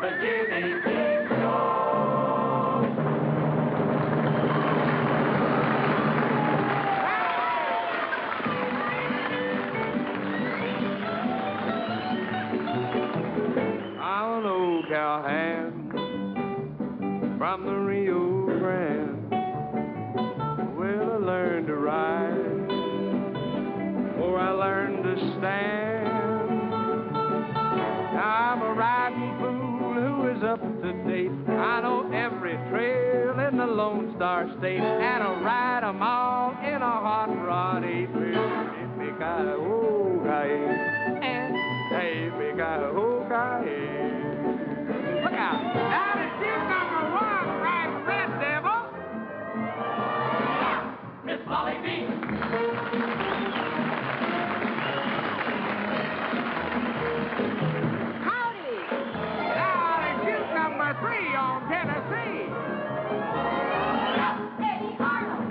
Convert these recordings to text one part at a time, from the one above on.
the Jimmy Dean Show. I'm an old cowhand from the Rio Grande. Well, I learned to ride, or I learned to stand. I'm a riding fool who is up to date. I know every trail in the Lone Star State, and I ride 'em all in a hot rod 8. Look out! Now the ship number 1, right, Red Devil. Miss Molly B. Howdy! Now the ship number 3 on Tennessee. Edddy, Arnold.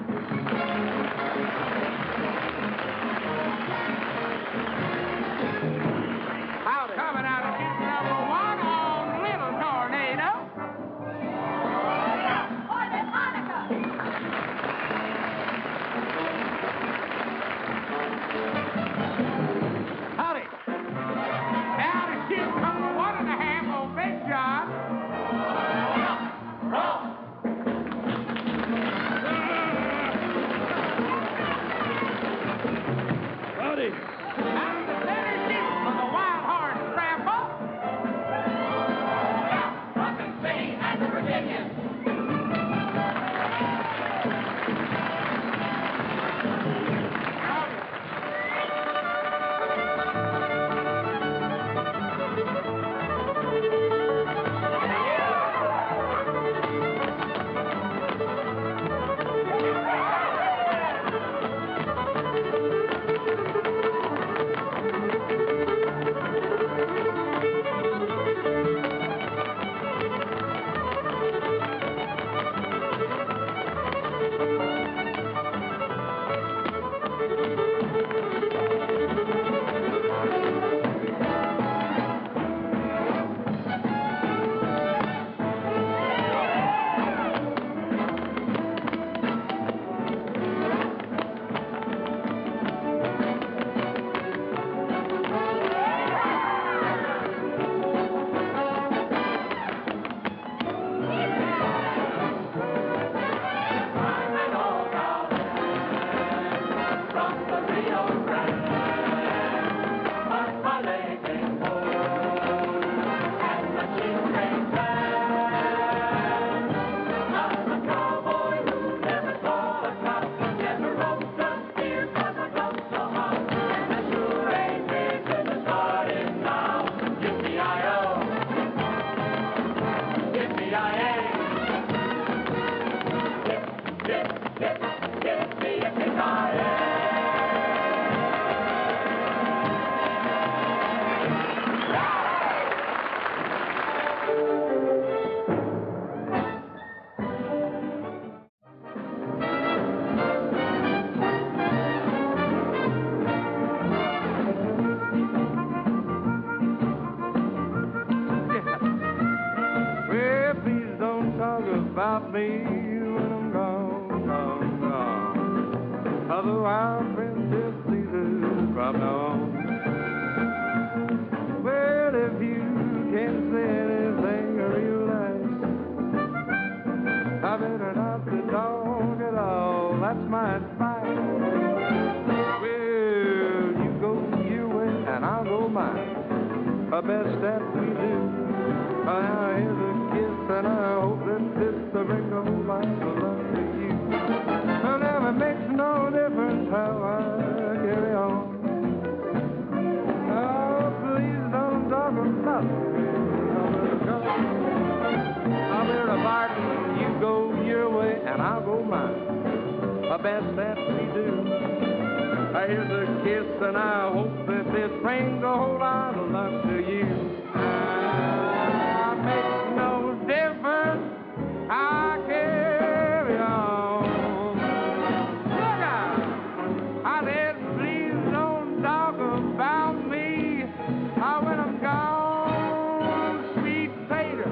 Howdy. Coming out of ship number 1 on Little Tornado. Corbett Monica. Howdy. Now the ship number 1.5 on Big John. Howdy. Now the center ship for the Wild Horse Trample. Smitty and the Virginians. Well, please don't talk about me when I'm gone, gone, gone. Otherwise, Princess Caesar from now on. Well, if you can say anything real nice, I better not to talk at all. That's my advice. Well, you go your way and I'll go mine. The best that we do. Now here's a kiss, and I hope that this will bring a whole lot of love to you. Well, never makes no difference how I carry on. Oh, please don't talk about me. I'll be Barton, you go your way, and I'll go mine. The best that we do. Here's a kiss, and I hope that this brings a whole lot of love to you. Makes no difference. I carry on. Look out! I said, please don't talk about me. When I'm gone, sweet tater.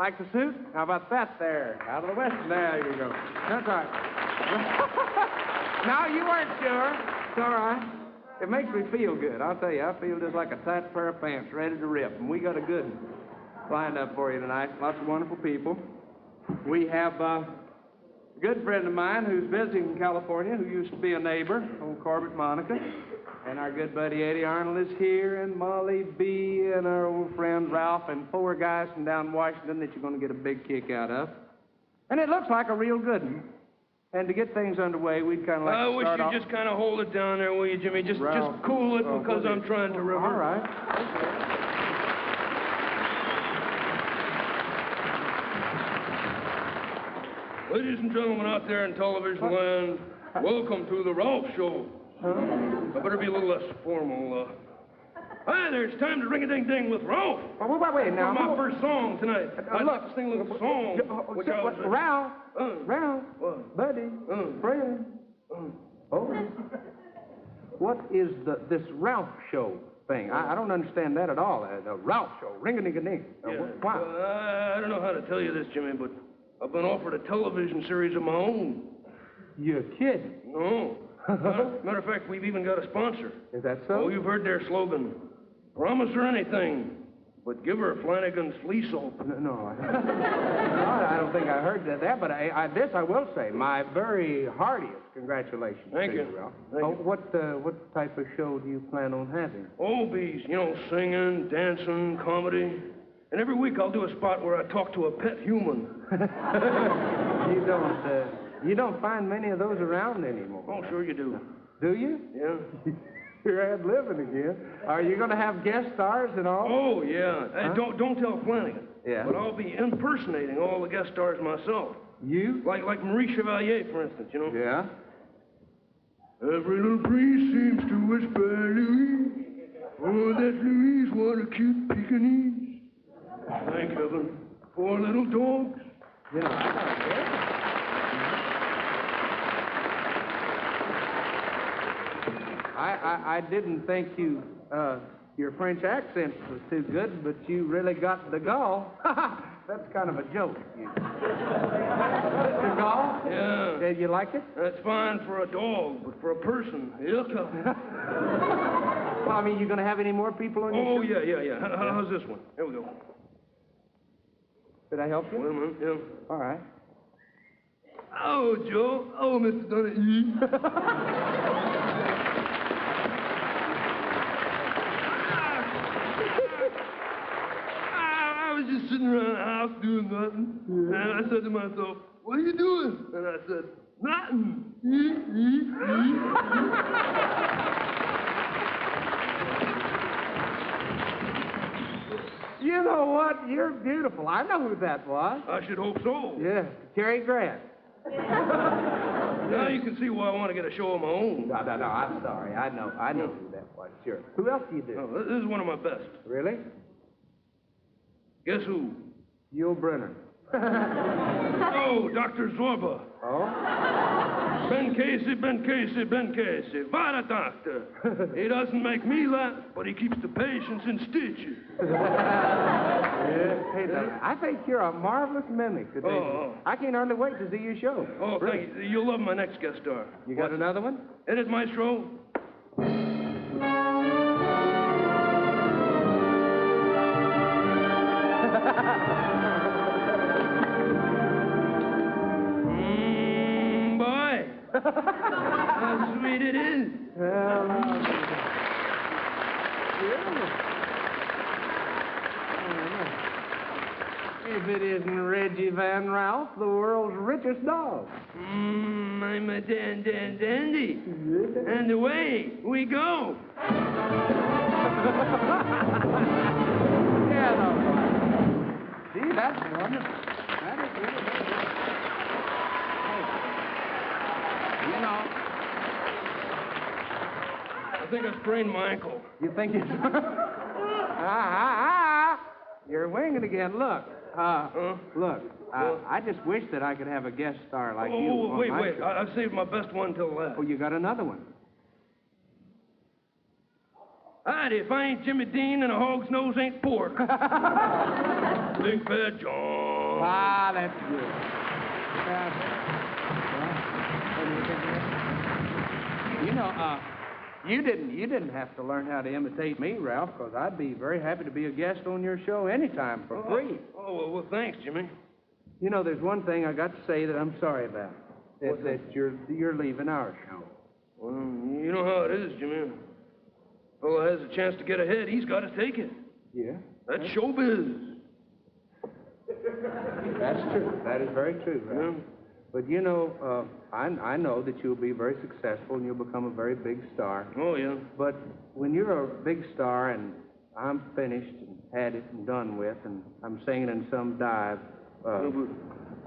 Like the suit? How about that there? Out of the Western. There you go. That's all right. No, you weren't sure. It's all right. It makes me feel good. I'll tell you, I feel just like a tight pair of pants ready to rip. And we got a good lined up for you tonight. Lots of wonderful people. We have a good friend of mine who's visiting in California, who used to be a neighbor, old Corbett Monica. And our good buddy Eddy Arnold is here, and Molly B, and our old friend Ralph, and 4 guys from down Washington that you're going to get a big kick out of. And it looks like a real good one. And to get things underway, we'd kind of like to start off... I wish you'd just kind of hold it down there, will you, Jimmy? Just cool it because I'm trying to river. All right. Okay. Ladies and gentlemen out there in television land, welcome to the Ralph Show. I better be a little less formal. Hi there, it's time to ring-a-ding-ding with Ralph. Oh, wait now. This is my first song tonight. I'd like to sing a little song. Ralph, What? buddy, friend. Oh. What is this Ralph Show thing? I don't understand that at all. The Ralph Show, ring-a-ding-a-ding. Why? I don't know how to tell you this, Jimmy, but I've been offered a television series of my own. You're kidding. No. Matter of fact, we've even got a sponsor. Is that so? Oh, you've heard their slogan. Promise her anything, but give her Flanagan's flea soap. No, I don't think I heard that, but this I will say, my very heartiest congratulations. Thank you. Ralph. Thank you. What type of show do you plan on having? Oh, bees, singing, dancing, comedy. And every week I'll do a spot where I talk to a pet human. You don't find many of those around anymore. Oh, sure you do. Do you? Yeah. You're ad-libbing again. Are you going to have guest stars and all? Oh, yeah. Huh? Don't tell Flanagan. Yeah. But I'll be impersonating all the guest stars myself. You? Like Marie Chevalier, for instance, Yeah. Every little breeze seems to whisper Louise. Oh, that Louise, what a cute Pekingese. Thank heaven. 4 little dogs. I didn't think your French accent was too good, but you really got the gall. That's kind of a joke. The gall? Yeah. Did you like it? That's fine for a dog, but for a person, yuck. Well, I mean, you going to have any more people on your Oh, show? yeah. How's this one? Here we go. Did I help you? Wait a minute, yeah. All right. Oh, Joe. Oh, Mr. Donna. I was just sitting around the house doing nothing. Yeah. And I said to myself, what are you doing? And I said, nothing. You know what? You're beautiful. I know who that was. I should hope so. Yeah, Cary Grant. Now you can see why I want to get a show of my own. No, I'm sorry. I know who that was. Sure. Who else do you do? Oh, this is one of my best. Really? Guess who? Yul Brynner. Oh, Dr. Zorba. Oh? Ben Casey. What a doctor. He doesn't make me laugh, but he keeps the patients in stitches. Yeah. Hey, now, I think you're a marvelous mimic today. Oh. I can't hardly wait to see your show. Oh, really. thank you. You'll love my next guest star. You got another one? Edit, maestro. Boy. How sweet it is. If it isn't Reggie Van Ralph, the world's richest dog. I'm a dandy. And away we go. Yeah, no. See, that's wonderful. That is really good. Hey, I think I sprained my ankle. you think you... You're winging again. Look. Look. I just wish that I could have a guest star like you. Oh, wait. Show. I've saved my best one till last. Oh, you got another one. Howdy, if I ain't Jimmy Dean and a hog's nose ain't pork. Big fat John. Oh. Ah, that's good. You know, you didn't have to learn how to imitate me, Ralph, because I'd be very happy to be a guest on your show anytime for free. Well, thanks, Jimmy. You know, there's one thing I got to say that I'm sorry about. That you're leaving our show. Well, you know how it is, Jimmy. Fellow has a chance to get ahead, he's got to take it. Yeah? That's showbiz. That's true. That is very true, Ralph. Yeah. But you know, I know that you'll be very successful and you'll become a very big star. Oh, yeah. But when you're a big star and I'm finished and had it and done with and I'm singing in some dive,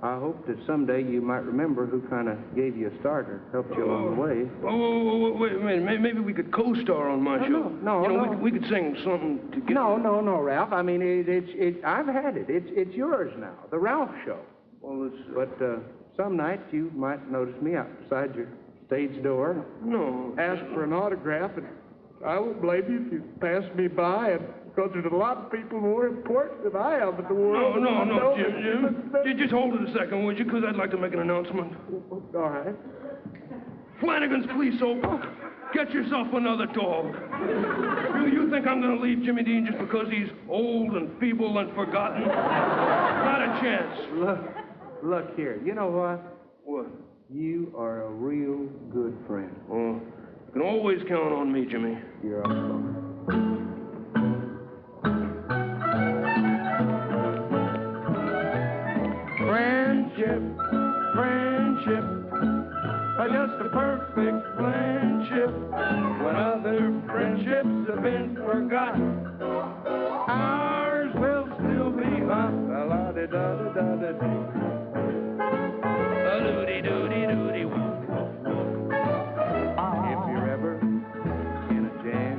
I hope that someday you might remember who kind of gave you a starter, helped you along the way. Wait a minute. Maybe we could co-star on my show. No. You know, we could sing something together. No, Ralph. I mean, I've had it. It's yours now, the Ralph Show. Well, But some night you might notice me outside your stage door. No. Ask for an autograph, and I won't blame you if you pass me by, and because there's a lot of people more important than I am in the world. No, Jim. Just hold it a second, would you? Because I'd like to make an announcement. All right. Flanagan's Police Soap. Get yourself another dog. You think I'm going to leave Jimmy Dean just because he's old and feeble and forgotten? Not a chance. Look here. You know what? What? You are a real good friend. Oh, you can always count on me, Jimmy. You're awesome. Friendship, just a perfect friendship. When other friendships have been forgotten, ours will still be hot. La-la-di-da-da-da-da-dee. A-doody-doody-doody. If you're ever in a jam,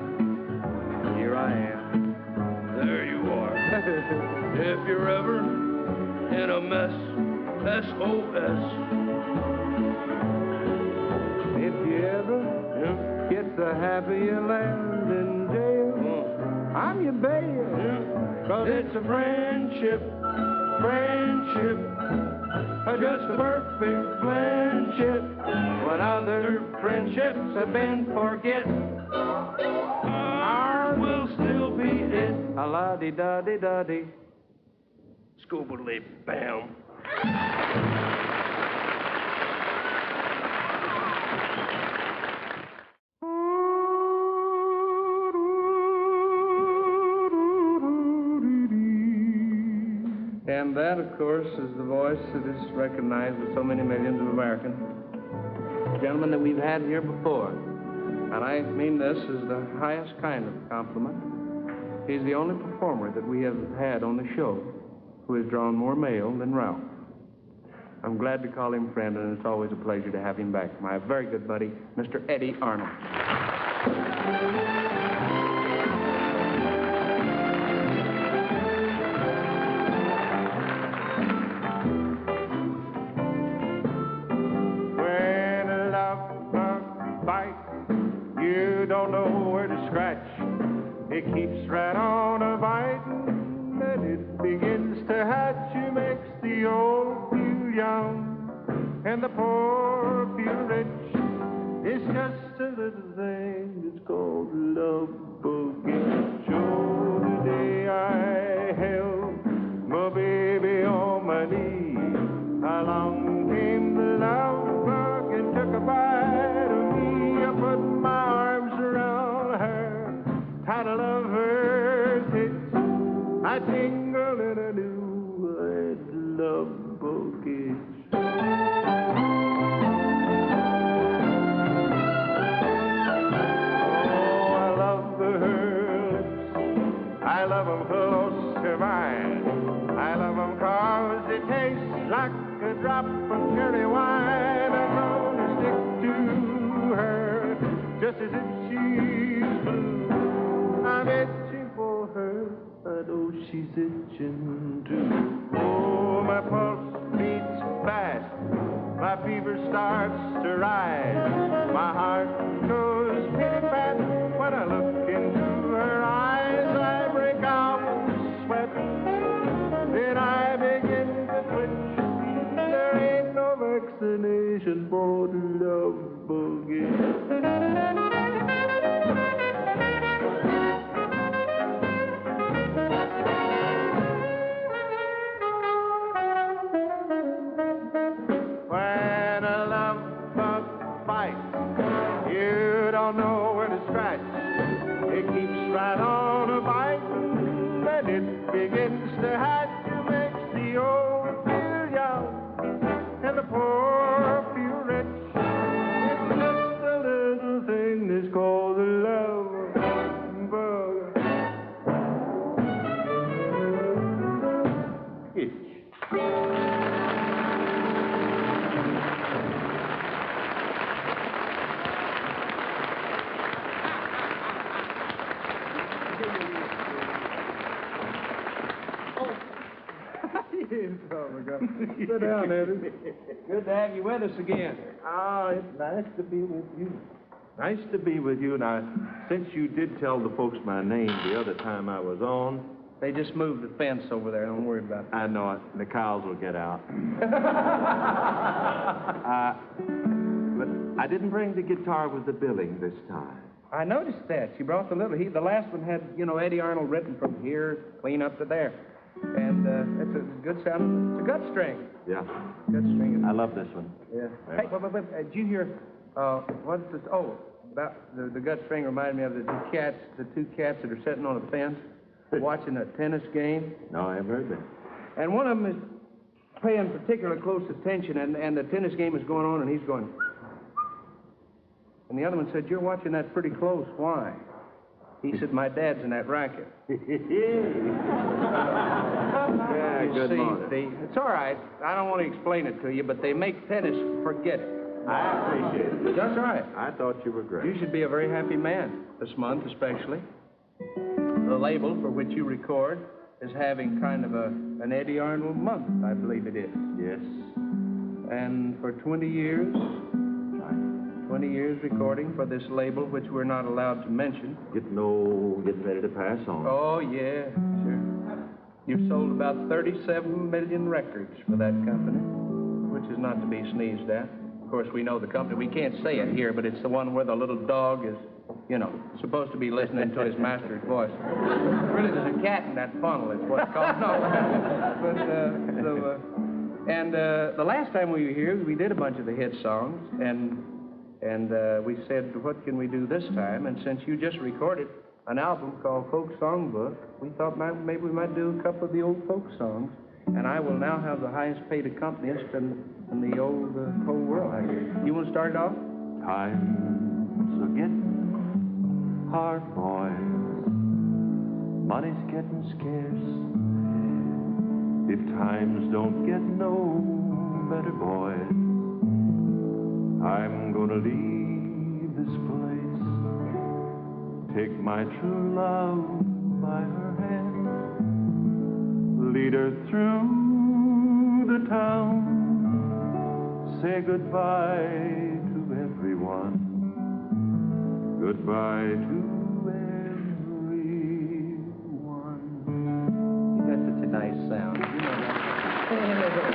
here I am. There you are. If you're ever in a mess, SOS. If you ever get the happy land in jail, I'm your bail. Cause it's a friendship, just a perfect friendship. When other friendships have been forget, ours will still be it. A-la-di-da-di-da-di. Scoobly-bam. And that, of course, is the voice that is recognized with so many millions of Americans. Gentlemen that we've had here before. And I mean this as the highest kind of compliment. He's the only performer that we have had on the show who has drawn more mail than Ralph. I'm glad to call him friend, and it's always a pleasure to have him back. My very good buddy, Mr. Eddy Arnold. When a love bug bites, you don't know where to scratch. It keeps right on a biting, and it begins to hatch. It makes the old feel young, and the poor feel rich. It's just a little thing that's called love bug. So the day I held my baby on my knee, along came the love bug and took a bite of me. I put my arms around her, tied to love her tits. I tingle and I knew I'd love bug itch. Oh, I love her lips. I love them close to mine. I love them 'cause they taste like a drop of cherry wine. I'm gonna stick to her just as if she's blue. I'm itching for her. I know she's itching too. Oh, my pulse beats fast. My fever starts to rise. My heart goes pity-pat when I look into her eyes. I break out in sweat. Then I begin to nation for to love again. When a love bug bites, you don't know where to scratch. It keeps right on a biting, and it begins to hatch. It makes the old feel young, and the poor feel rich. It's just a little thing that's called a love bug itch. Sit down, Eddy. Good to have you with us again. Oh, it's nice to be with you. Nice to be with you. Now, since you did tell the folks my name the other time I was on, They just moved the fence over there. Don't worry about it. I know it. The cows will get out. But I didn't bring the guitar with the billing this time. I noticed that. She brought the last one had, Eddie Arnold written from here clean up to there. And it's a good sound. It's a gut string. Yeah. Gut string. I love this one. Yeah. Hey, but did you hear, what's this? Oh, about the gut string reminded me of the two cats that are sitting on a fence watching a tennis game. No, I haven't heard that. And one of them is paying particular close attention, and the tennis game is going on, and he's going. And the other one said, "You're watching that pretty close. Why?" He said, "My dad's in that racket." Yeah, good morning. It's all right. I don't want to explain it to you, but they make tennis forget it. I appreciate it. That's all right. I thought you were great. You should be a very happy man this month, especially. The label for which you record is having kind of an Eddy Arnold month, I believe it is. Yes. And for 20 years, 20 years recording for this label, which we're not allowed to mention. Getting ready to pass on. Oh, yeah, sure. You've sold about 37 million records for that company, which is not to be sneezed at. Of course, we know the company. We can't say it here, but it's the one where the little dog is, supposed to be listening to his master's voice. Really, there's a cat in that funnel, is what it's called. No. But, the last time we were here, we did a bunch of the hit songs, and we said, what can we do this time? And since you just recorded an album called Folk Songbook, we thought maybe we might do a couple of the old folk songs. And I will now have the highest paid accompanist in the whole world, I guess. You want to start it off? Times are getting hard, boys. Money's getting scarce. If times don't get no better, boys, I'm gonna leave this place. Take my true love by her hand, lead her through the town, say goodbye to everyone, goodbye to everyone. You got such a nice sound. You know that.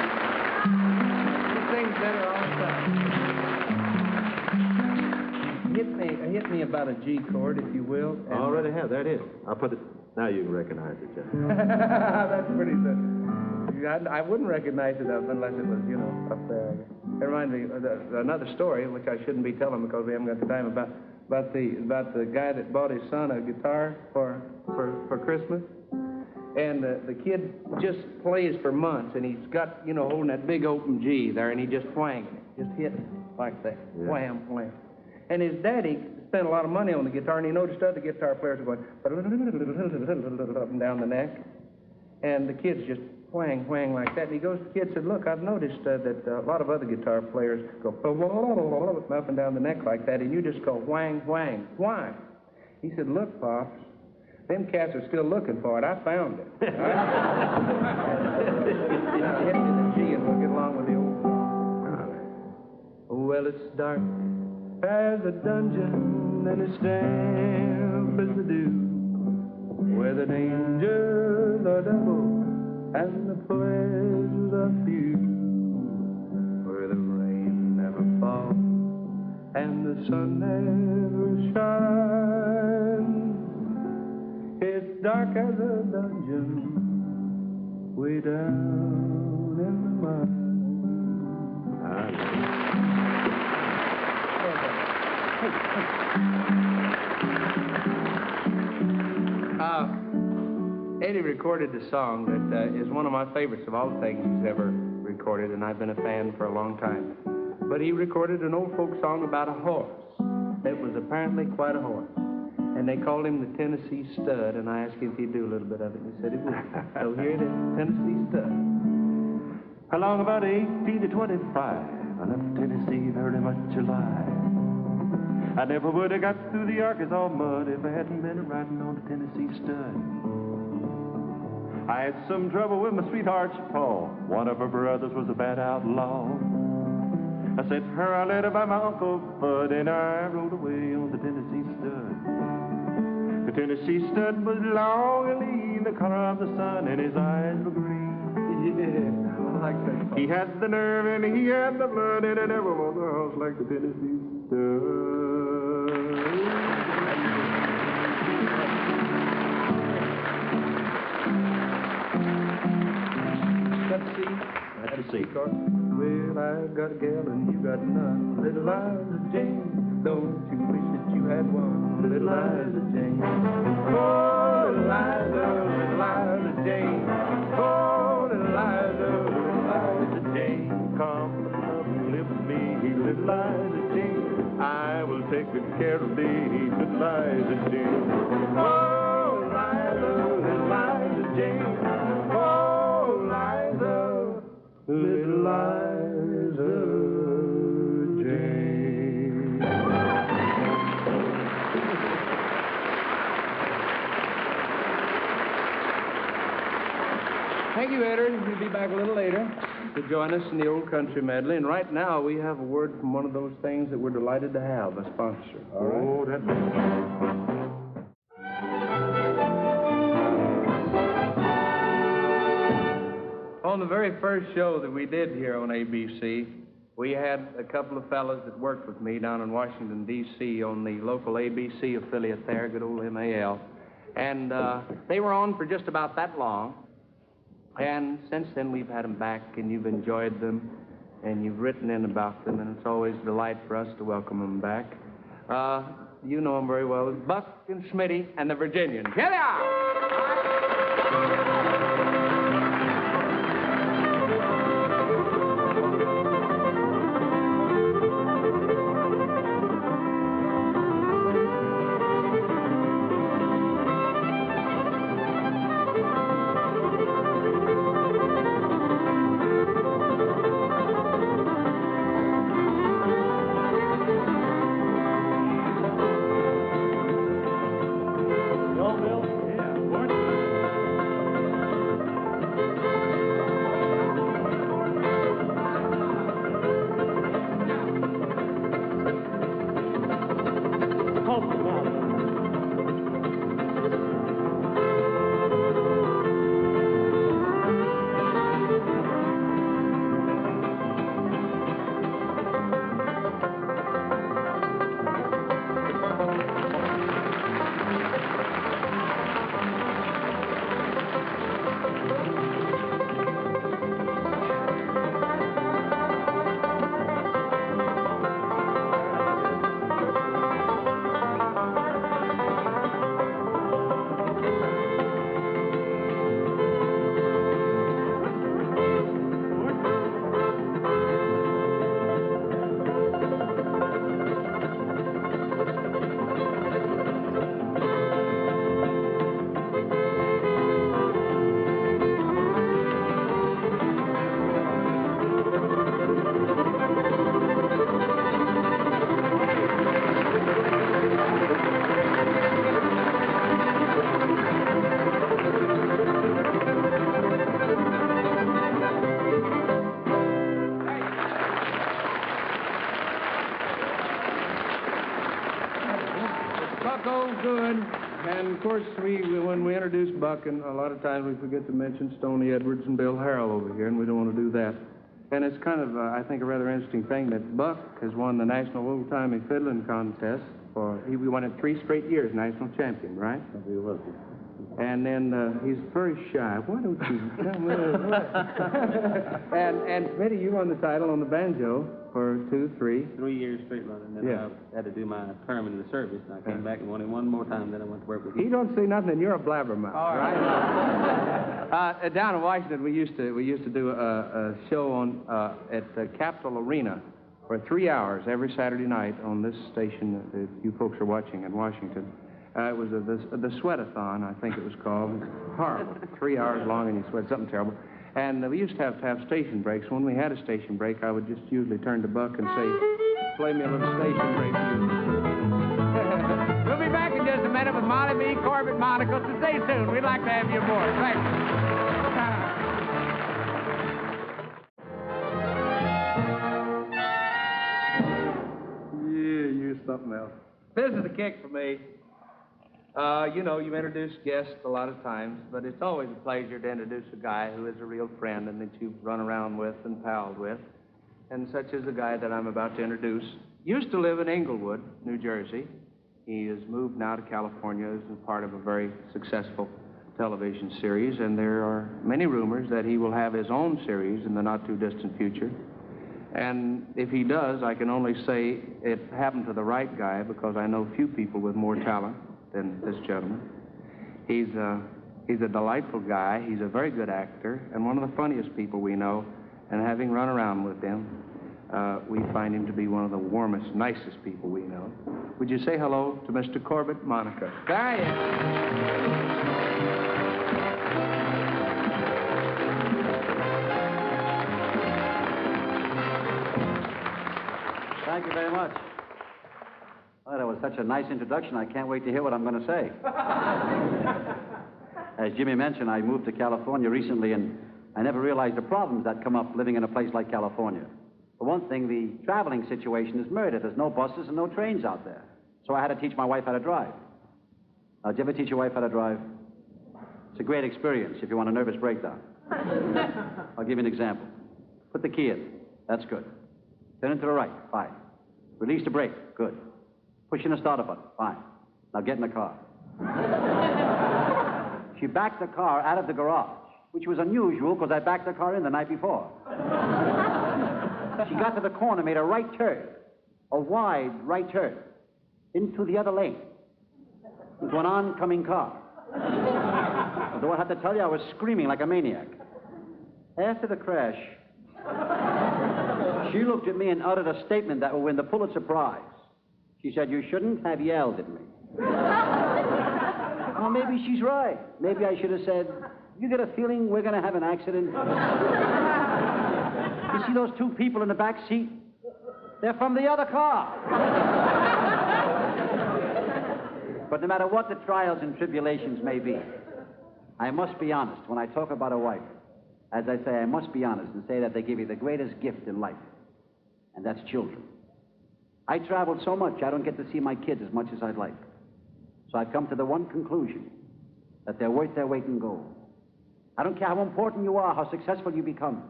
He sings better all the time. Hit me about a G chord, if you will. I already have. There it is. I'll put it. Now you can recognize it, Jeff. That's pretty good. I wouldn't recognize it unless it was, up there. It reminds me of another story, which I shouldn't be telling because we haven't got the time, about the guy that bought his son a guitar for Christmas. And the kid just plays for months, and he's got, holding that big open G there, and he just whang it, just hitting it like that. Yeah. Wham, wham. And his daddy spent a lot of money on the guitar, and he noticed other guitar players are going up and down the neck. And the kid's just whang, whang like that. And he goes to the kid and said, "Look, I've noticed that a lot of other guitar players go up and down the neck like that, and you just go whang, whang. Why?" He said, "Look, Pops, them cats are still looking for it. I found it." Hit me the G and we'll get along with the old song. Well, it's dark as a dungeon and as damp as the dew, where the dangers are double and the pleasures are few, where the rain and the sun never shines. It's dark as a dungeon way down in the mine. Eddy recorded a song that is one of my favorites of all the things he's ever recorded, and I've been a fan for a long time. But he recorded an old folk song about a horse that was apparently quite a horse. And they called him the Tennessee Stud, and I asked him if he'd do a little bit of it, and he said he would. So here it is, Tennessee Stud. Along about 18 to 25, I left Tennessee very much alive. I never would have got through the Arkansas mud if I hadn't been riding on the Tennessee Stud. I had some trouble with my sweetheart's paw. One of her brothers was a bad outlaw. I said to her, I led her by my Uncle Bud, and I rode away on the Tennessee Stud. The Tennessee Stud was long and lean, the color of the sun, and his eyes were green. Yeah, I like that song. He had the nerve and he had the blood, and I never want a horse like the Tennessee Stud. Let's see. Well, I've got a gal and you got none. Little Liza Jane, don't you wish that you had one? Little Liza Jane. Oh, little Liza Jane. Oh, little Liza Jane. Come and live with me, little Liza Jane. I will take good care of thee, little Liza Jane. Oh, little Liza Jane. Oh, Liza. Little Liza Jane. Thank you, Eddy. We'll be back a little later to join us in the old country medley. And right now, we have a word from one of those things that we're delighted to have, a sponsor. All right? Oh, that makes On the very first show that we did here on ABC, we had a couple of fellas that worked with me down in Washington, D.C. on the local ABC affiliate there, good old MAL. And they were on for just about that long. And since then, we've had them back, and you've enjoyed them, and you've written in about them, and it's always a delight for us to welcome them back. You know them very well. It's Buck and Smitty and the Virginians. Here they are! Good. And, of course, when we introduce Buck, and a lot of times we forget to mention Stoney Edwards and Bill Harrell over here, and we don't want to do that. And it's kind of, I think, a rather interesting thing that Buck has won the National Old-Timey Fiddling Contest we won it 3 straight years, national champion, right? He was. And then he's very shy. Why don't you come and Smitty, you won the title on the banjo for 2, 3. 3 years straight running. And then I had to do my term in the service. And I came back and won it one more time. Then I went to work with you. He don't say nothing, and you're a blabbermouth, right? Down in Washington, we used to do a show on at the Capitol Arena for 3 hours every Saturday night on this station that you folks are watching in Washington. It was the Sweat-a-thon, I think it was called. It was horrible. 3 hours long, and you sweat something terrible. And we used to have station breaks. When we had a station break, I would just usually turn to Buck and say, play me a little station break. We'll be back in just a minute with Molly B, Corbett Monica, so stay tuned. We'd like to have you aboard. Thank you. Something else. This is the kick for me. You know, you introduce guests a lot of times, but it's always a pleasure to introduce a guy who is a real friend and that you've run around with and palled with. And such is the guy that I'm about to introduce. Used to live in Englewood, New Jersey. He has moved now to California as a part of a very successful television series, and there are many rumors that he will have his own series in the not-too-distant future. And if he does, I can only say it happened to the right guy, because I know few people with more talent than this gentleman. He's a delightful guy. He's a very good actor and one of the funniest people we know. And having run around with him, we find him to be one of the warmest, nicest people we know. Would you say hello to Mr. Corbett Monica? There he is. Thank you very much. Well, that was such a nice introduction, I can't wait to hear what I'm going to say. As Jimmy mentioned, I moved to California recently, and I never realized the problems that come up living in a place like California. For one thing, the traveling situation is murder. There's no buses and no trains out there. So I had to teach my wife how to drive. Did you ever teach your wife how to drive? It's a great experience if you want a nervous breakdown. I'll give you an example. Put the key in. That's good. Turn it to the right. Fine. Release the brake. Good. Push in the starter button. Fine. Now get in the car. She backed the car out of the garage, which was unusual because I backed the car in the night before. She got to the corner, made a right turn, a wide right turn, into the other lane, into an oncoming car. Although I have to tell you, I was screaming like a maniac. After the crash, she looked at me and uttered a statement that will win the Pulitzer Prize. She said, "You shouldn't have yelled at me." Well, maybe she's right. Maybe I should have said, "You get a feeling we're going to have an accident?" You see those two people in the back seat? They're from the other car. But no matter what the trials and tribulations may be, I must be honest when I talk about a wife. As I say, I must be honest and say that they give you the greatest gift in life, and that's children. I traveled so much, I don't get to see my kids as much as I'd like. So I've come to the one conclusion, that they're worth their weight in gold. I don't care how important you are, how successful you become.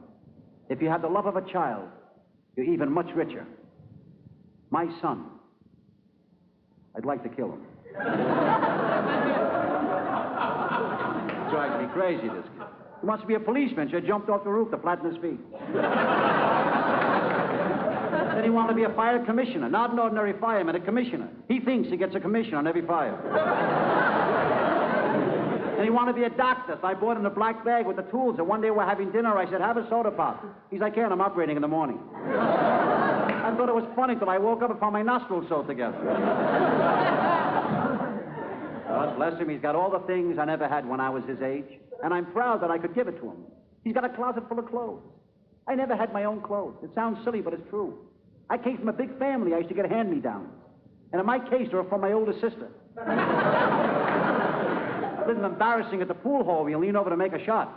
If you have the love of a child, you're even much richer. My son, I'd like to kill him. Drives me crazy, this kid. He wants to be a policeman. Should have jumped off the roof to flatten his feet. Then he wanted to be a fire commissioner, not an ordinary fireman, a commissioner. He thinks he gets a commission on every fire. And he wanted to be a doctor, so I bought him a black bag with the tools, and one day we're having dinner. I said, "Have a soda pop." He's like, "I can't, I'm operating in the morning." I thought it was funny till I woke up and found my nostrils sewed together. God bless him, he's got all the things I never had when I was his age, and I'm proud that I could give it to him. He's got a closet full of clothes. I never had my own clothes. It sounds silly, but it's true. I came from a big family. I used to get hand-me-downs. And in my case, they were from my older sister. A little embarrassing at the pool hall when you lean over to make a shot.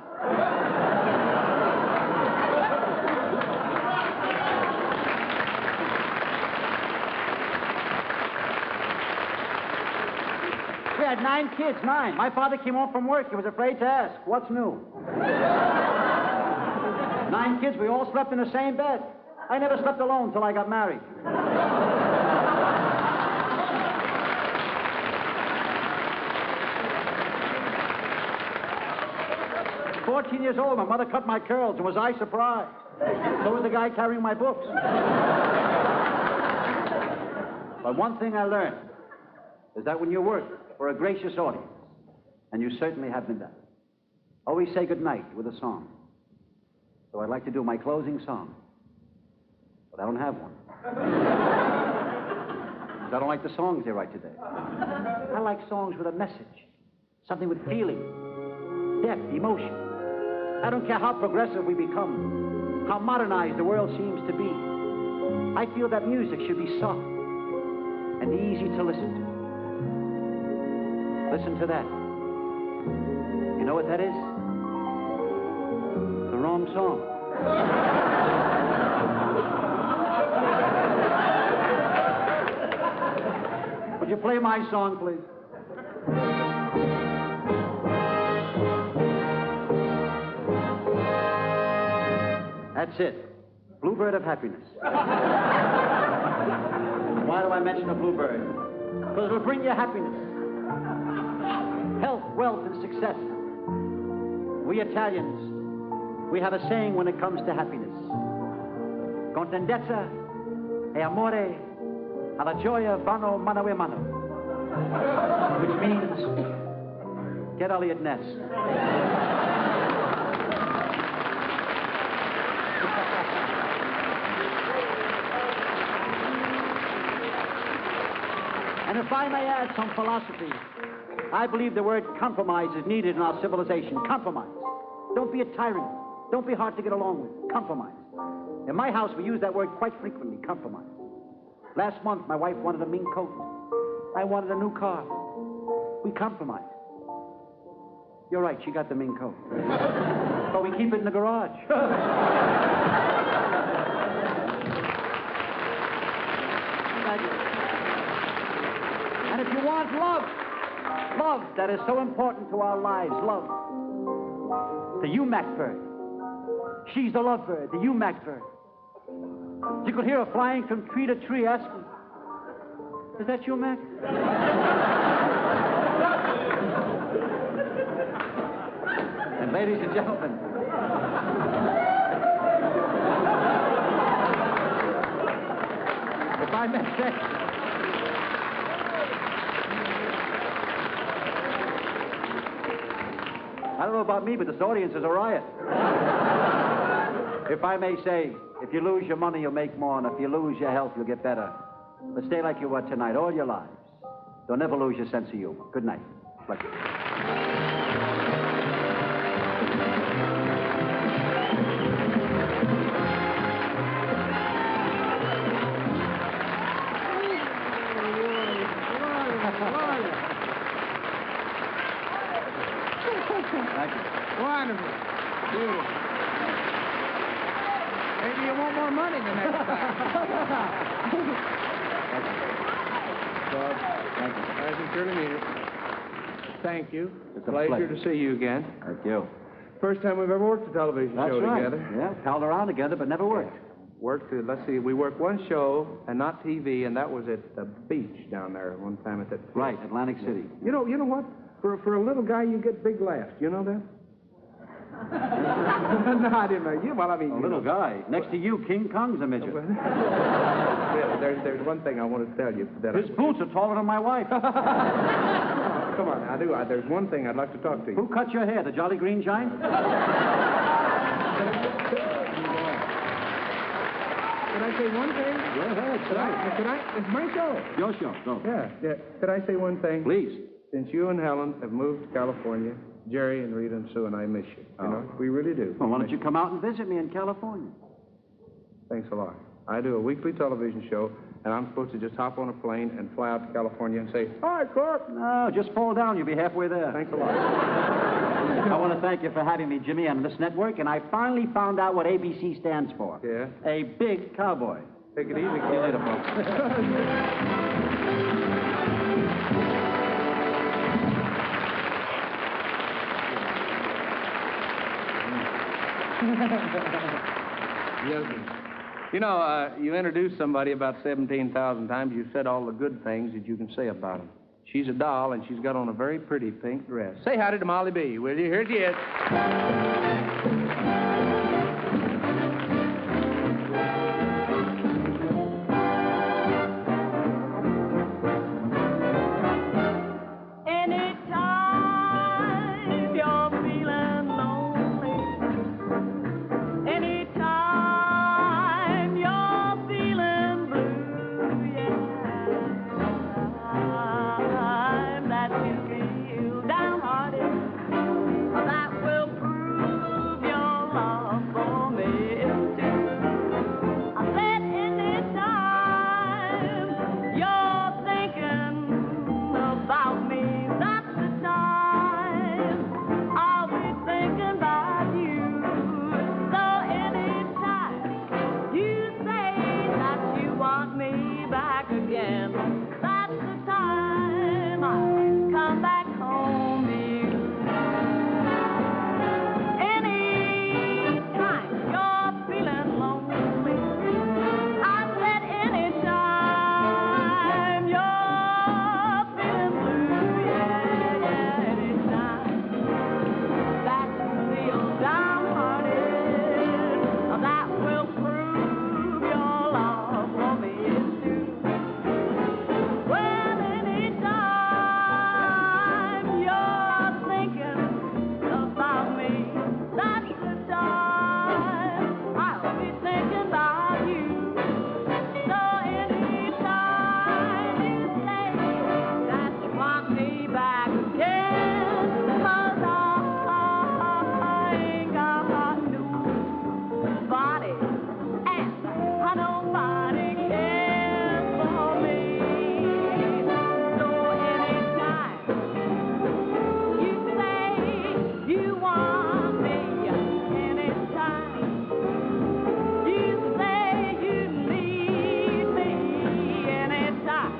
We had 9 kids, 9. My father came home from work. He was afraid to ask, "What's new?" 9 kids, we all slept in the same bed. I never slept alone till I got married. 14 years old, my mother cut my curls, and was I surprised? So was the guy carrying my books. But one thing I learned is that when you work for a gracious audience, and you certainly have been done, always say goodnight with a song. So I'd like to do my closing song, but I don't have one. 'Cause I don't like the songs they write today. I like songs with a message, something with feeling, depth, emotion. I don't care how progressive we become, how modernized the world seems to be. I feel that music should be soft and easy to listen to. Listen to that. You know what that is? The wrong song. Would you play my song, please? That's it. Bluebird of Happiness. Why do I mention a bluebird? Because it'll bring you happiness. Health, wealth, and success. We Italians, we have a saying when it comes to happiness. Contentezza e amore alla gioia vanno mano a mano. Which means, get Elliot Ness. And if I may add some philosophy, I believe the word compromise is needed in our civilization. Compromise. Don't be a tyrant. Don't be hard to get along with. Compromise. In my house, we use that word quite frequently, compromise. Last month, my wife wanted a mink coat. I wanted a new car. We compromised. You're right, she got the mink coat. But we keep it in the garage. Thank you. And if you want love, love that is so important to our lives, love, the Umac bird. She's the lovebird, the Umac bird. You could hear her flying from tree to tree asking, is that Umac? And ladies and gentlemen, if I may say, I don't know about me, but this audience is a riot. If I may say, if you lose your money, you'll make more, and if you lose your health, you'll get better. But stay like you were tonight, all your lives. Don't ever lose your sense of humor. Good night. Pleasure. Thank you. Wonderful. Beautiful. Maybe you want more money the next time. Bob, Thank you. I sincerely mean it. Thank you. It's a Pleasure to see you again. Thank you. First time we've ever worked a television That's show right. together. Yeah, palled around together, but never worked. Let's see, we worked one show and not TV, and that was at the beach down there one time at that. Right, Atlantic City. You know what? For a little guy, you get big laughs. You know that? No, I didn't know. Yeah, well, I mean, A little guy. Next to you, King Kong's a midget. Yeah, there's one thing I wanted to tell you. That His boots are taller than my wife. Come on, there's one thing I'd like to talk to you. Who cut your hair? The Jolly Green Giant? Can I say one thing? Go ahead, Could I? It's my show. Your show. Go. Yeah. Could I say one thing? Please. Since you and Helen have moved to California, Jerry and Rita and Sue and I miss you. You know, we really do. Well, why don't you come out and visit me in California? Thanks a lot. I do a weekly television show, and I'm supposed to just hop on a plane and fly out to California and say, hi, Clark. No, just fall down. You'll be halfway there. Thanks a lot. I want to thank you for having me, Jimmy, on this network, and I finally found out what ABC stands for. Yeah? A big cowboy. Take it easy. See you later, folks. Yes, sir. You know, you introduced somebody about 17,000 times. You said all the good things that you can say about them. She's a doll, and she's got on a very pretty pink dress. Say howdy to Molly B, will you? Here she is. Anytime you're feeling lonely, anytime you're feeling blue, yeah, time that you feel downhearted, that will prove your love for me too. I said anytime you're thinking about me, that's the time I'll be thinking about you. So anytime you say that you want me back again, that's the time I'll come back home to you. Anytime you're feeling lonely, I said anytime you're feeling blue, yeah, anytime that you feel downhearted, that will prove your love for me too. Well, anytime you're thinking about me, that's the time I'll be thinking about you. So anytime you say that you want me back again, 'cause I ain't got nobody, and nobody cares for me. So anytime you say you want me, anytime you say you need me, anytime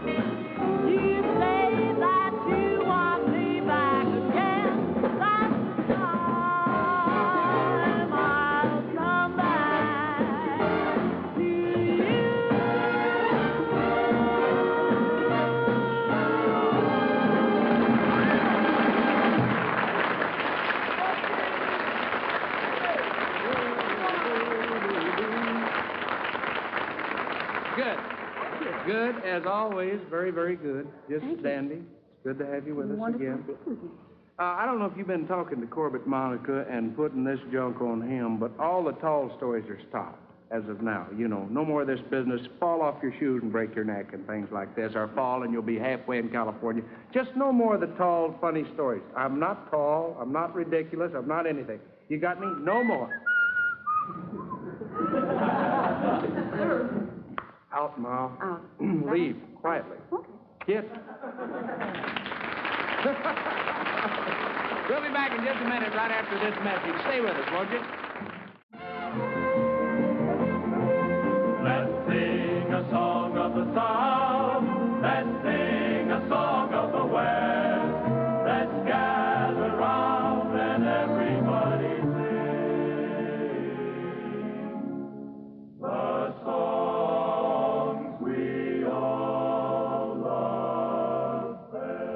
you say that you want me back again, that's the time I'll come back to you. Good. Good, as always. Very, very good. Just dandy. It's good to have you with us again. I don't know if you've been talking to Corbett Monica and putting this junk on him, but all the tall stories are stopped as of now. You know, no more of this business. Fall off your shoes and break your neck and things like this, or fall and you'll be halfway in California. Just no more of the tall, funny stories. I'm not tall. I'm not ridiculous. I'm not anything. You got me? No more. Out, Ma. Out. Leave, quietly. Okay. Get. We'll be back in just a minute right after this message. Stay with us, won't you? Let's sing a song of the South. Let's sing a song of the West. Let's gather round and everybody sing the songs we all love best.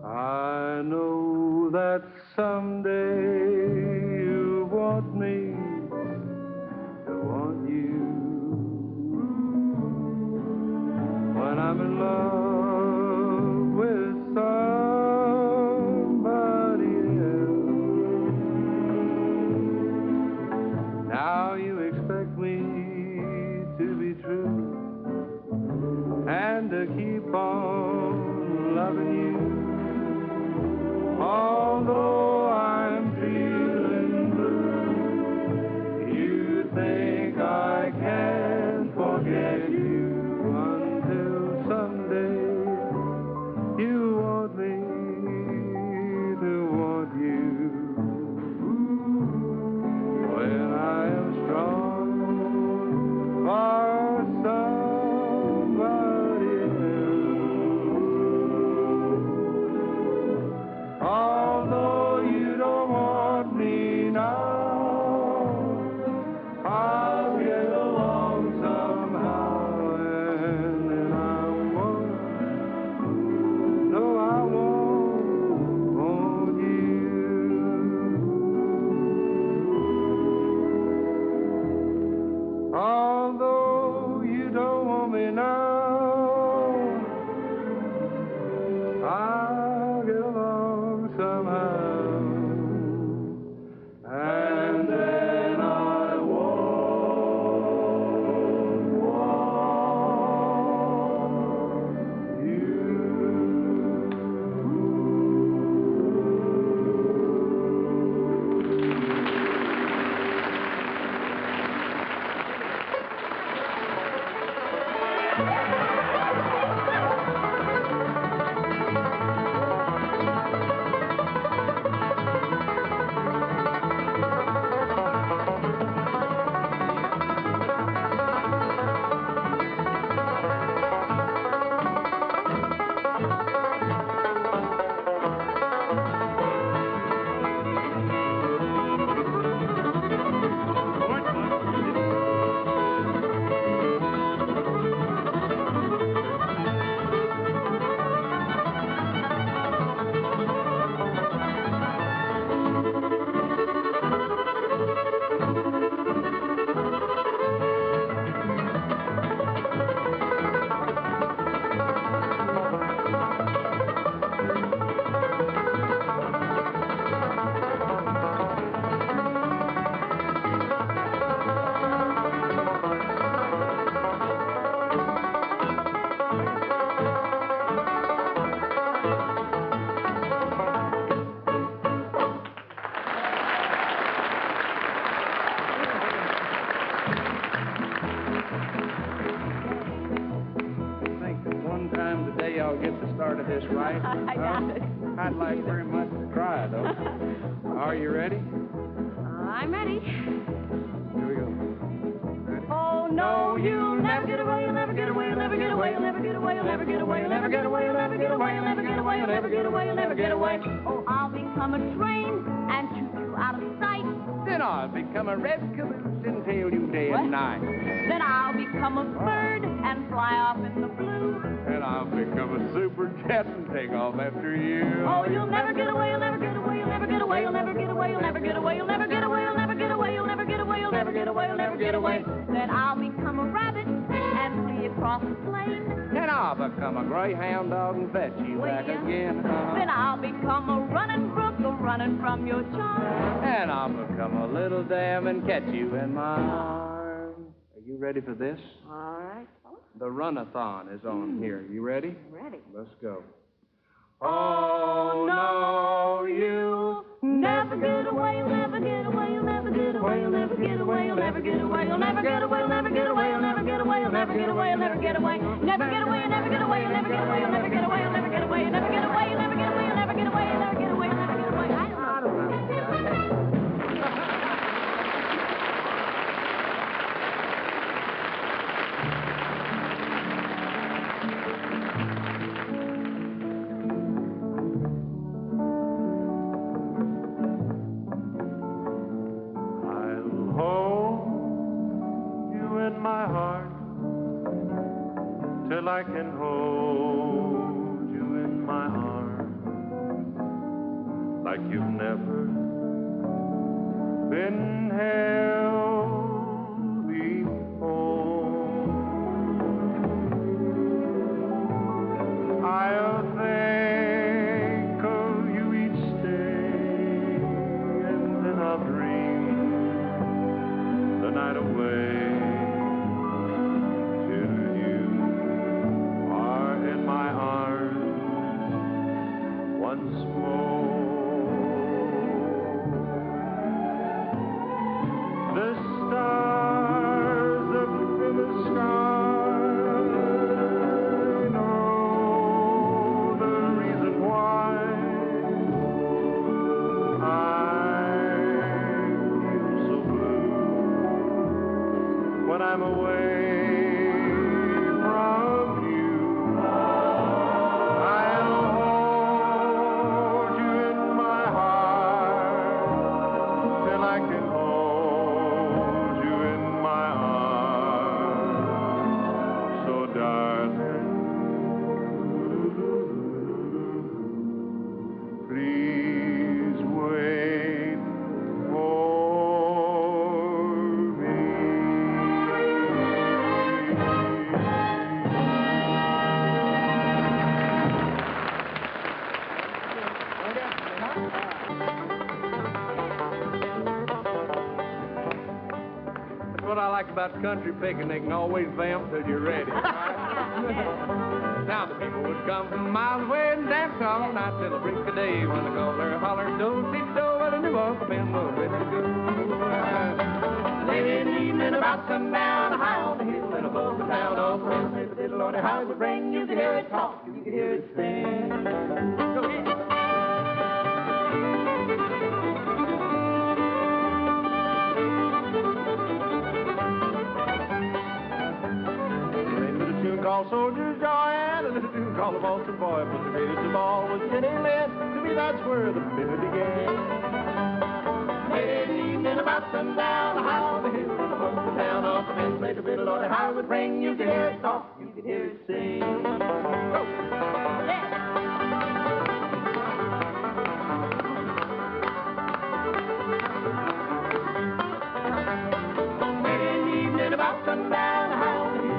I know that someday you want me to want you. When I'm in love with somebody else. Now you expect me to be true and to keep on loving you. Although I'm feeling blue, you think I can forget you until someday you want me to want you. When I know I'll get along somehow. And then I won't want you. One time today I'll get the start of this right. I got it. I'd like very much to try, though. Are you ready? I'm ready. Here we go. Ready? Oh, no, you'll never get away, you'll never get away, you'll never get away, you'll never get away, you'll never get away, you'll never get away, you'll never get away, you'll never get away, you'll never get away, you'll never get away. Oh, I'll become a train and shoot you out of sight. Then I'll become a red caboose and tail you day What? and night. Then I'll become a bird and fly off in the blue. And I'll become a super jet and take off after you. Oh, you'll never get away, you'll never get away, you'll never get away, you'll never get away, you'll never get away, you'll never get away, you'll never get away, you'll never get away, you'll never get away, you'll never get away. Then I'll become a rabbit and flee across the plain. Then I'll become a greyhound dog and fetch you Will back ya? again. Then I'll become a running brook, a running from your charms. And I'll become a little dam and catch you in my arms. Are you ready for this? All right, fella. The run-a-thon is on here. You ready? Ready. Let's go. Oh, no, you never get away, you'll never get away, you'll never get away, you'll never get away, you'll never get away, you'll never get away, you'll never get away, you'll never get away, you'll never get away, you'll never get away, never get away, you'll never get away, you'll never get away, you'll never get away, you'll never get away, you'll never get away, you'll never get away, you'll never get away, you'll never get away, you'll never get away. I don't know. I'll hold you in my heart till I can hold you in my arms like you've never been held before. I'll think of you each day, and then I'll dream the night away till you are in my arms once more. The about country picnic and always vamp till you're ready. Now the people would come from miles away and dance all night till the break of day when the caller hollered, do-si-do, well, the new Uncle Ben was ready to go. Late in the evening about sundown, high on the hill and above the town, all the way to the little Lordy, how it would ring, you could hear it talk, you could hear it sing. Go ahead. Called Soldier's Joy and a little tune called the Boston Boy, but the greatest of all was Jenny Lynn. To me, that's where the feeling began. Late in the evening about sundown, high on the hill and above the town, off the men played the fiddle, Lordy, how it would ring. You could hear it talk, you could hear it sing. Go! Yeah! Late in the evening about sundown, high on the hill.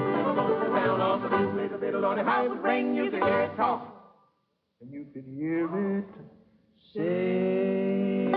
Off the little bit of Lordy, how it would ring, you could hear it talk, and you could hear it sing.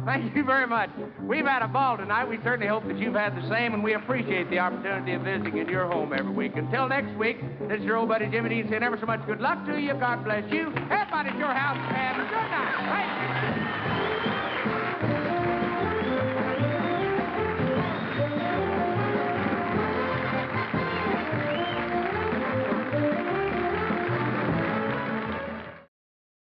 Thank you very much. We've had a ball tonight. We certainly hope that you've had the same, and we appreciate the opportunity of visiting in your home every week. Until next week, this is your old buddy Jimmy Dean saying ever so much good luck to you. God bless you. Everybody at your house, and good night. Thank you.